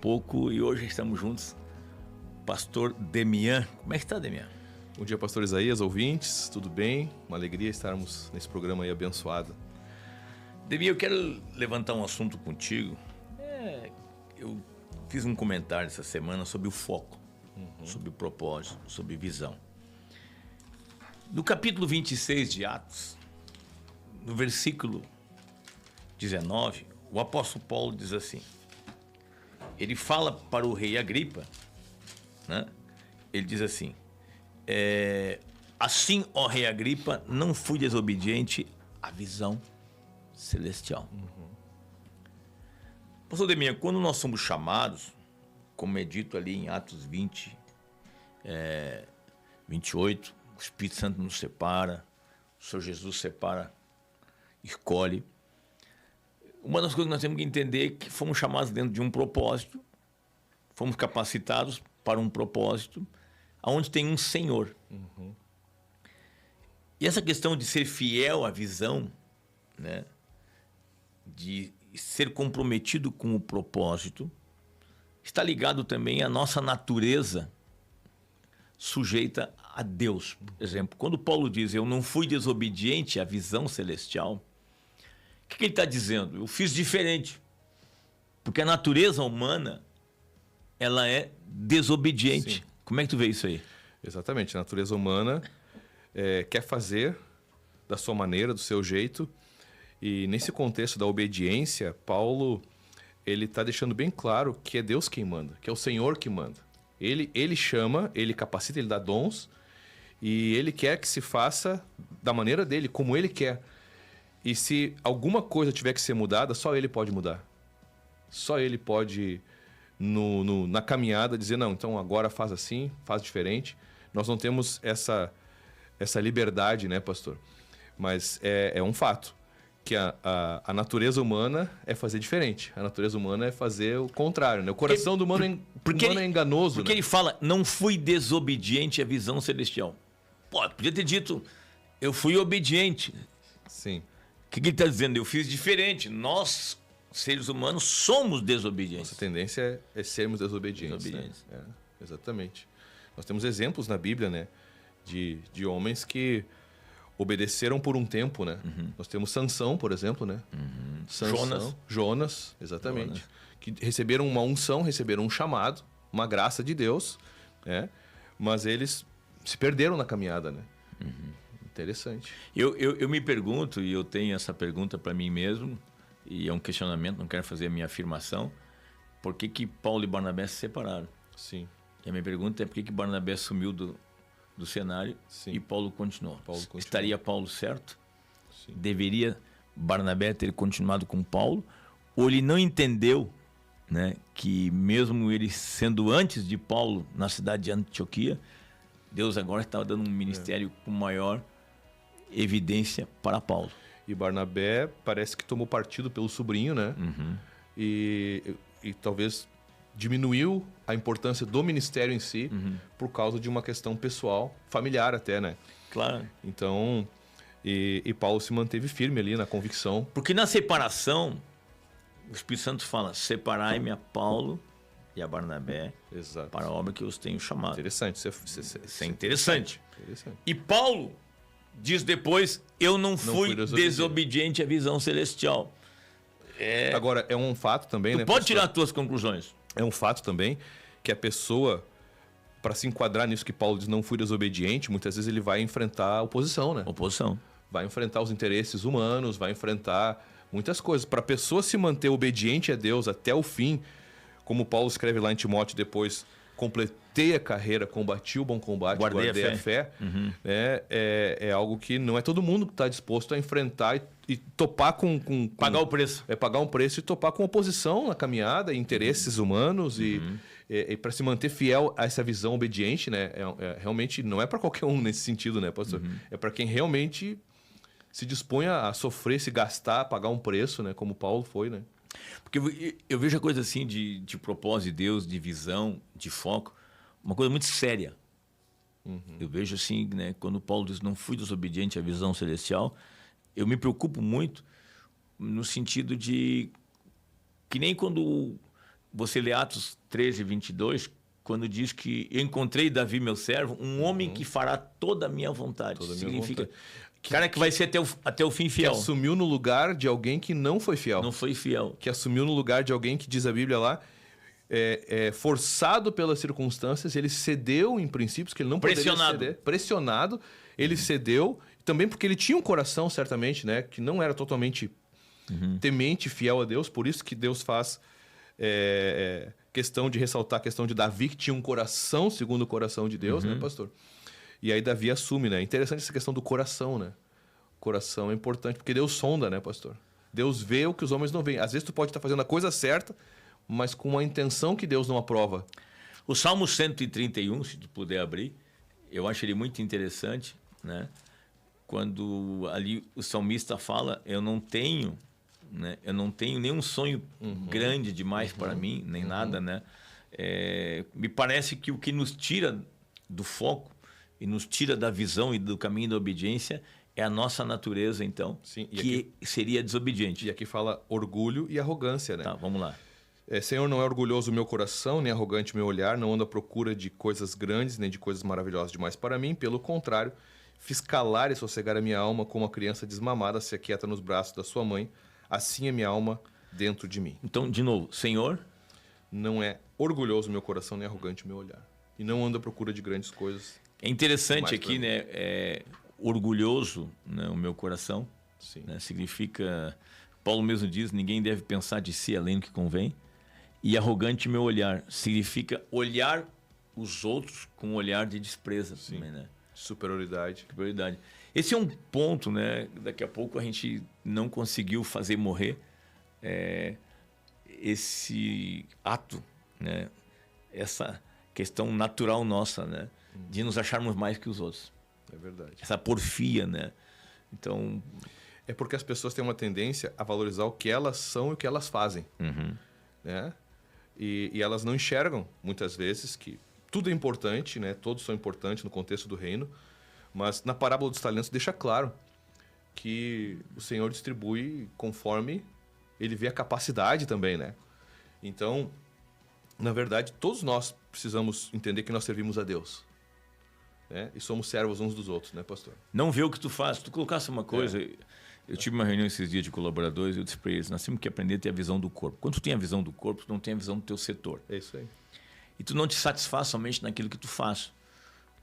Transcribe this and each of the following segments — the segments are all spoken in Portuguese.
pouco e hoje estamos juntos. Pastor Demian. Como é que está, Demian? Bom dia, pastor Isaías, ouvintes, tudo bem? Uma alegria estarmos nesse programa aí abençoado. Demian, eu quero levantar um assunto contigo. Eu fiz um comentário essa semana sobre o foco, sobre o propósito, sobre visão. No capítulo 26 de Atos, no versículo 19, o apóstolo Paulo diz assim, ele fala para o rei Agripa, né? Ele diz assim, assim, ó rei Agripa, não fui desobediente à visão celestial. Pastor Demian, quando nós somos chamados, como é dito ali em Atos 20, 28, o Espírito Santo nos separa, o Senhor Jesus separa, escolhe. Uma das coisas que nós temos que entender é que fomos chamados dentro de um propósito, fomos capacitados para um propósito, onde tem um Senhor. E essa questão de ser fiel à visão, né, de ser comprometido com o propósito, está ligado também à nossa natureza sujeita a Deus. Por exemplo, quando Paulo diz, eu não fui desobediente à visão celestial, o que ele está dizendo? Eu fiz diferente. Porque a natureza humana, ela é desobediente. Sim. Como é que tu vê isso aí? Exatamente. A natureza humana quer fazer da sua maneira, do seu jeito. E nesse contexto da obediência, Paulo ele está deixando bem claro que é Deus quem manda, que é o Senhor que manda. Ele chama, ele capacita, ele dá dons e ele quer que se faça da maneira dele, como ele quer. E se alguma coisa tiver que ser mudada, só ele pode mudar. Só ele pode, na caminhada, dizer, não, então agora faz assim, faz diferente. Nós não temos essa liberdade, né, pastor? Mas é um fato. Que a natureza humana é fazer diferente. A natureza humana é fazer o contrário, né? O coração do humano é enganoso. Porque né? ele fala, não fui desobediente à visão celestial. Pô, podia ter dito, eu fui obediente. Sim. O que ele está dizendo? Eu fiz diferente. Nós, seres humanos, somos desobedientes. Nossa tendência é sermos desobedientes. Né? Exatamente. Nós temos exemplos na Bíblia, né? De homens que obedeceram por um tempo, né? Nós temos Sansão, por exemplo, né? Jonas, exatamente. Jonas. Que receberam uma unção, receberam um chamado, uma graça de Deus, né? Mas eles se perderam na caminhada, né? Interessante. Eu me pergunto, e eu tenho essa pergunta para mim mesmo, e é um questionamento, não quero fazer a minha afirmação, por que Paulo e Barnabé se separaram? Sim. E a minha pergunta é por que Barnabé sumiu do cenário. Sim. E Paulo continuou. Estaria Paulo certo? Sim. Deveria Barnabé ter continuado com Paulo? Ou ele não entendeu, né, que mesmo ele sendo antes de Paulo na cidade de Antioquia, Deus agora estava dando um ministério com maior evidência para Paulo. E Barnabé parece que tomou partido pelo sobrinho, né? E talvez diminuiu a importância do ministério em si por causa de uma questão pessoal, familiar até, né? Claro. Então, e Paulo se manteve firme ali na convicção. Porque na separação, o Espírito Santo fala, separai-me a Paulo e a Barnabé. Exato. Para a obra que eu os tenho chamado. Interessante. Isso é interessante. E Paulo diz depois, eu não fui desobediente à visão celestial. Agora, é um fato também, né? Pode tirar as tuas conclusões. É um fato também que a pessoa, para se enquadrar nisso que Paulo diz, não fui desobediente, muitas vezes ele vai enfrentar oposição, né? Oposição. Vai enfrentar os interesses humanos, vai enfrentar muitas coisas. Para a pessoa se manter obediente a Deus até o fim, como Paulo escreve lá em Timóteo depois, completei a carreira, combati o bom combate, guardei a fé. É algo que não é todo mundo que está disposto a enfrentar e topar com pagar o preço. Pagar um preço e topar com oposição na caminhada, interesses humanos e para se manter fiel a essa visão obediente, né? Realmente não é para qualquer um nesse sentido, né, pastor? É para quem realmente se dispõe a sofrer, se gastar, pagar um preço, né? Como Paulo foi, né? Porque eu vejo a coisa assim de propósito de Deus, de visão, de foco, uma coisa muito séria. Eu vejo assim, né, quando Paulo diz não fui desobediente à visão celestial, eu me preocupo muito no sentido de que nem quando você lê Atos 13, 22, quando diz que eu encontrei Davi, meu servo, um homem que fará toda a minha vontade. Toda a minha Significa vontade. cara que vai ser até o fim Que fiel. assumiu no lugar de alguém que não foi fiel. Não foi fiel. Que assumiu no lugar de alguém que, diz a Bíblia lá, forçado pelas circunstâncias, ele cedeu em princípios que ele não poderia ceder. Pressionado, ele cedeu. Também porque ele tinha um coração, certamente, né, que não era totalmente temente, fiel a Deus. Por isso que Deus faz questão de ressaltar a questão de Davi, que tinha um coração segundo o coração de Deus, né, pastor? E aí Davi assume, né? Interessante essa questão do coração, né? O coração é importante, porque Deus sonda, né, pastor? Deus vê o que os homens não veem. Às vezes tu pode estar fazendo a coisa certa, mas com uma intenção que Deus não aprova. O Salmo 131, se tu puder abrir, eu acho ele muito interessante, né? Quando ali o salmista fala, eu não tenho nenhum sonho grande demais para mim, nem nada, né? Me parece que o que nos tira do foco e nos tira da visão e do caminho da obediência é a nossa natureza, então, sim, que seria desobediente. E aqui fala orgulho e arrogância, né? Tá, vamos lá. Senhor, não é orgulhoso o meu coração, nem arrogante o meu olhar, não ando à procura de coisas grandes, nem de coisas maravilhosas demais para mim. Pelo contrário, fiz calar e sossegar a minha alma como uma criança desmamada se aquieta nos braços da sua mãe. Assim é minha alma dentro de mim. Então, de novo, Senhor... Não é orgulhoso o meu coração, nem arrogante o meu olhar. E não ando à procura de grandes coisas. É interessante aqui, né? Orgulhoso, né, o meu coração. Sim. Né, significa... Paulo mesmo diz, ninguém deve pensar de si além do que convém. E arrogante meu olhar. Significa olhar os outros com um olhar de desprezo. Sim. Também, né? Superioridade. Superioridade. Esse é um ponto, né? Daqui a pouco a gente não conseguiu fazer morrer esse ato, né? Essa questão natural nossa, né? De nos acharmos mais que os outros. É verdade. Essa porfia, né? Então... É porque as pessoas têm uma tendência a valorizar o que elas são e o que elas fazem. Né? E elas não enxergam, muitas vezes, que tudo é importante, né? Todos são importantes no contexto do reino, mas na parábola dos talentos deixa claro que o Senhor distribui conforme ele vê a capacidade também, né? Então, na verdade, todos nós precisamos entender que nós servimos a Deus. Né? E somos servos uns dos outros, né, pastor? Não vê o que tu faz. Tu colocasse uma coisa... Eu tive uma reunião esses dias de colaboradores e eu disse para eles, nós temos que aprender a ter a visão do corpo. Quando tu tem a visão do corpo, tu não tem a visão do teu setor. É isso aí. E tu não te satisfaz somente naquilo que tu faz.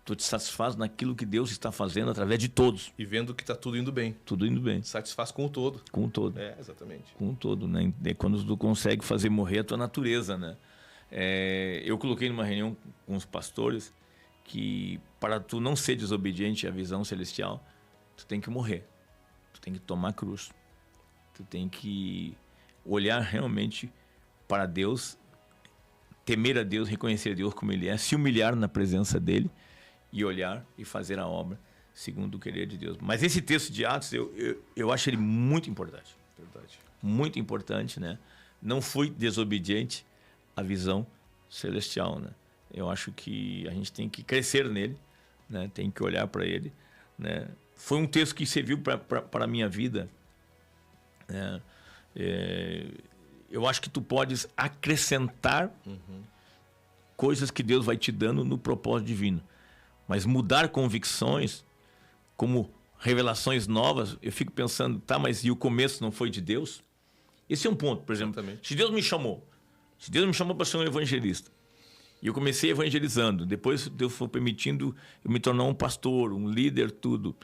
Tu te satisfaz naquilo que Deus está fazendo através de todos. E vendo que está tudo indo bem. Tudo indo bem. Satisfaz com o todo. Com o todo. Exatamente. Com o todo, né? É quando tu consegue fazer morrer a tua natureza, né? Eu coloquei numa reunião com os pastores que para tu não ser desobediente à visão celestial, tu tem que morrer. Tu tem que tomar cruz. Tu tem que olhar realmente para Deus, temer a Deus, reconhecer a Deus como Ele é, se humilhar na presença dEle e olhar e fazer a obra segundo o querer de Deus. Mas esse texto de Atos, eu acho ele muito importante. Verdade. Muito importante, né? Não fui desobediente à visão celestial, né? Eu acho que a gente tem que crescer nele, né? Tem que olhar para ele, né? Foi um texto que serviu para a minha vida. Né? Eu acho que tu podes acrescentar coisas que Deus vai te dando no propósito divino. Mas mudar convicções, como revelações novas, eu fico pensando, tá, mas e o começo não foi de Deus? Esse é um ponto, por exemplo. Exatamente. Se Deus me chamou para ser um evangelista, e eu comecei evangelizando, depois Deus foi permitindo eu me tornar um pastor, um líder, tudo.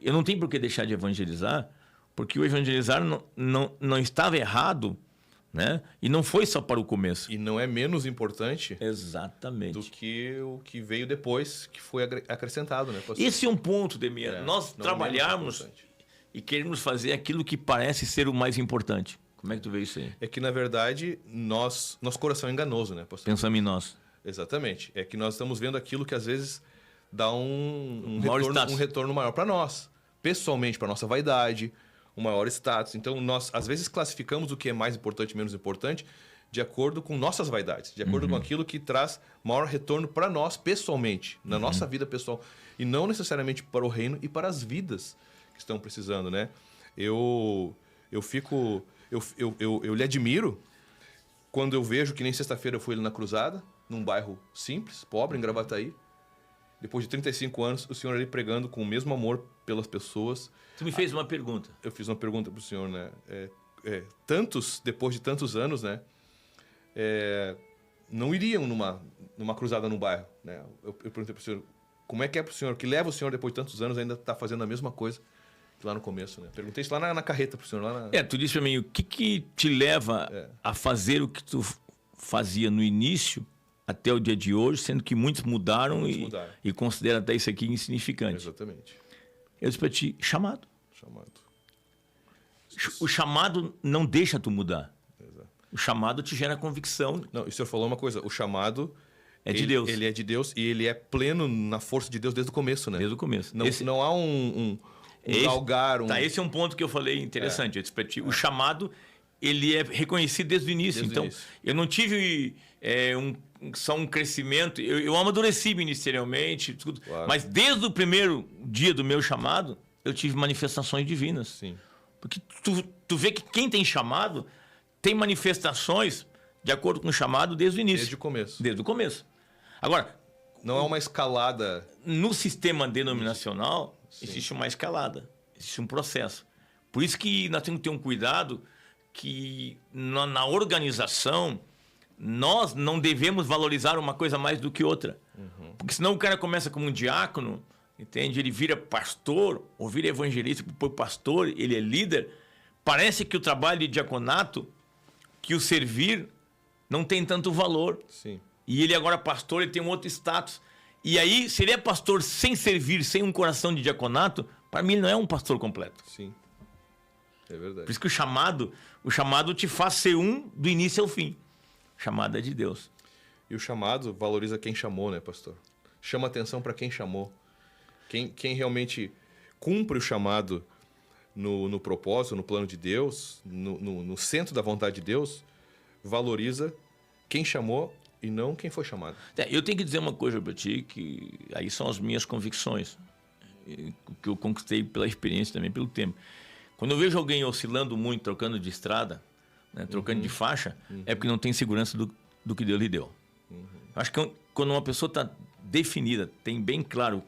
Eu não tenho por que deixar de evangelizar, porque o evangelizar não estava errado, né? E não foi só para o começo. E não é menos importante Exatamente. do que o que veio depois, que foi acrescentado, né, pastor? Esse é um ponto, Demir. Nós trabalharmos e queremos fazer aquilo que parece ser o mais importante. Como é que tu vê isso aí? É que, na verdade, nosso coração é enganoso, né, pastor? Pensamos em nós. Exatamente. É que nós estamos vendo aquilo que, às vezes, dá um retorno maior para nós. Pessoalmente, para nossa vaidade, um maior status. Então, nós, às vezes, classificamos o que é mais importante e menos importante de acordo com nossas vaidades, de acordo com aquilo que traz maior retorno para nós pessoalmente, na nossa vida pessoal. E não necessariamente para o reino e para as vidas que estão precisando, né? Eu lhe admiro quando eu vejo que nem sexta-feira eu fui ali na Cruzada, num bairro simples, pobre, em Gravataí. Depois de 35 anos, o senhor ali pregando com o mesmo amor pelas pessoas. Tu me fez uma pergunta. Eu fiz uma pergunta pro senhor, né? Depois de tantos anos, né? Não iriam numa cruzada no bairro, né? Eu perguntei pro senhor, como é que é pro senhor, que leva o senhor depois de tantos anos ainda tá fazendo a mesma coisa que lá no começo, né? Perguntei isso lá na carreta pro senhor. Tu disse pra mim, o que te leva a fazer o que tu fazia no início até o dia de hoje, sendo que muitos mudaram e consideram até isso aqui insignificante. Exatamente. Eu disse pra ti, chamado. O chamado não deixa tu mudar. Exato. O chamado te gera convicção. Não, e o senhor falou uma coisa, o chamado é de Deus. Ele é de Deus e ele é pleno na força de Deus desde o começo, né? Desde o começo. Não há um galgar, esse é um ponto que eu falei interessante. Eu disse pra ti, o chamado, ele é reconhecido desde o início. Eu não tive só um crescimento. Eu amadureci ministerialmente, claro. Mas desde o primeiro dia do meu chamado, eu tive manifestações divinas. Sim. Porque tu vê que quem tem chamado tem manifestações de acordo com o chamado desde o início. Desde o começo. Agora, não é uma escalada. No sistema denominacional, existe uma escalada, existe um processo. Por isso que nós temos que ter um cuidado que na organização nós não devemos valorizar uma coisa mais do que outra. Porque senão o cara começa como um diácono, entende? Ele vira pastor, ou vira evangelista, depois pastor, ele é líder. Parece que o trabalho de diaconato, que o servir, não tem tanto valor. Sim. E ele agora pastor, ele tem um outro status. E aí, se ele é pastor sem servir, sem um coração de diaconato, para mim ele não é um pastor completo. Sim. É verdade. Por isso que o chamado te faz ser um do início ao fim. Chamado é de Deus. E o chamado valoriza quem chamou, né, pastor? Chama atenção para quem chamou. Quem realmente cumpre o chamado no propósito, no plano de Deus, no centro da vontade de Deus, valoriza quem chamou e não quem foi chamado. Eu tenho que dizer uma coisa para ti, que aí são as minhas convicções, que eu conquistei pela experiência também, pelo tempo. Quando eu vejo alguém oscilando muito, trocando de estrada, né, trocando de faixa, é porque não tem segurança do que Deus lhe deu. Acho que quando uma pessoa está definida, tem bem claro,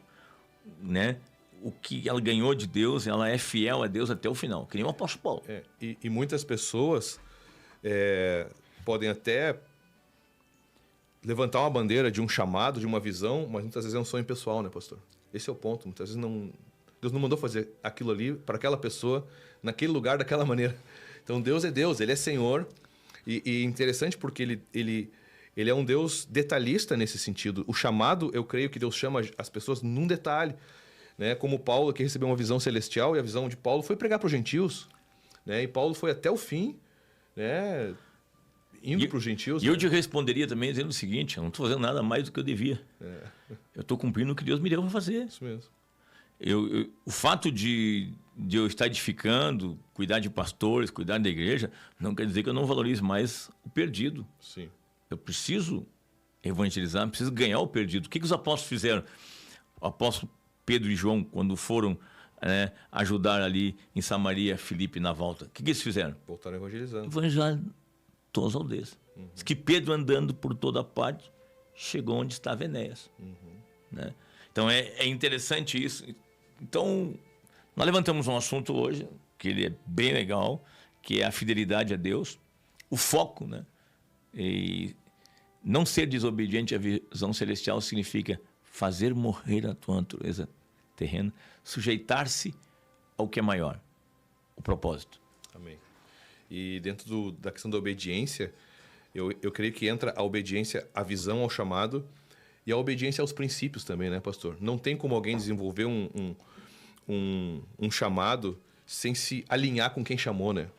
né, o que ela ganhou de Deus, ela é fiel a Deus até o final, que nem o apóstolo Paulo. E muitas pessoas podem até levantar uma bandeira de um chamado, de uma visão, mas muitas vezes é um sonho pessoal, né, pastor? Esse é o ponto. Muitas vezes Deus não mandou fazer aquilo ali para aquela pessoa, naquele lugar, daquela maneira. Então Deus é Deus, Ele é Senhor. E interessante porque ele é um Deus detalhista nesse sentido. O chamado, eu creio que Deus chama as pessoas num detalhe. Né? Como Paulo, que recebeu uma visão celestial, e a visão de Paulo foi pregar para os gentios. Né? E Paulo foi até o fim, né? Indo para os gentios. E eu te responderia também dizendo o seguinte, eu não estou fazendo nada mais do que eu devia. Eu estou cumprindo o que Deus me deu para fazer. Isso mesmo. O fato de eu estar edificando, cuidar de pastores, cuidar da igreja, não quer dizer que eu não valorize mais o perdido. Sim. Eu preciso evangelizar, preciso ganhar o perdido. O que os apóstolos fizeram? O apóstolo Pedro e João, quando foram ajudar ali em Samaria, Filipe na volta, o que eles fizeram? Voltaram evangelizando. Evangelizaram todas as aldeias. Diz que Pedro, andando por toda parte, chegou onde estava Enéas. Né? Então é interessante isso. Então, nós levantamos um assunto hoje, que ele é bem legal, que é a fidelidade a Deus, o foco, né? E não ser desobediente à visão celestial significa fazer morrer a tua natureza terrena, sujeitar-se ao que é maior, o propósito. Amém. E dentro da questão da obediência, eu creio que entra a obediência à visão, ao chamado, e a obediência aos princípios também, né, pastor? Não tem como alguém desenvolver um chamado sem se alinhar com quem chamou, né?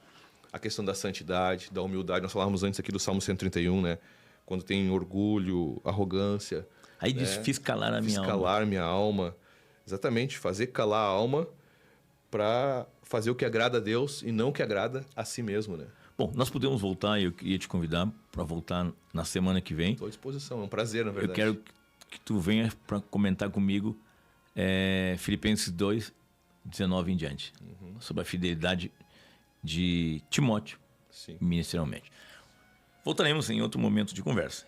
A questão da santidade, da humildade. Nós falávamos antes aqui do Salmo 131, né? Quando tem orgulho, arrogância. Aí diz, fiz calar a minha alma. Calar minha alma. Exatamente, fazer calar a alma para fazer o que agrada a Deus e não o que agrada a si mesmo, né? Bom, nós podemos voltar, eu queria te convidar para voltar na semana que vem. Estou à disposição, é um prazer, na verdade. Eu quero que tu venha para comentar comigo Filipenses 2, 19 em diante, sobre a fidelidade de Timóteo, ministerialmente. Voltaremos em outro momento de conversa.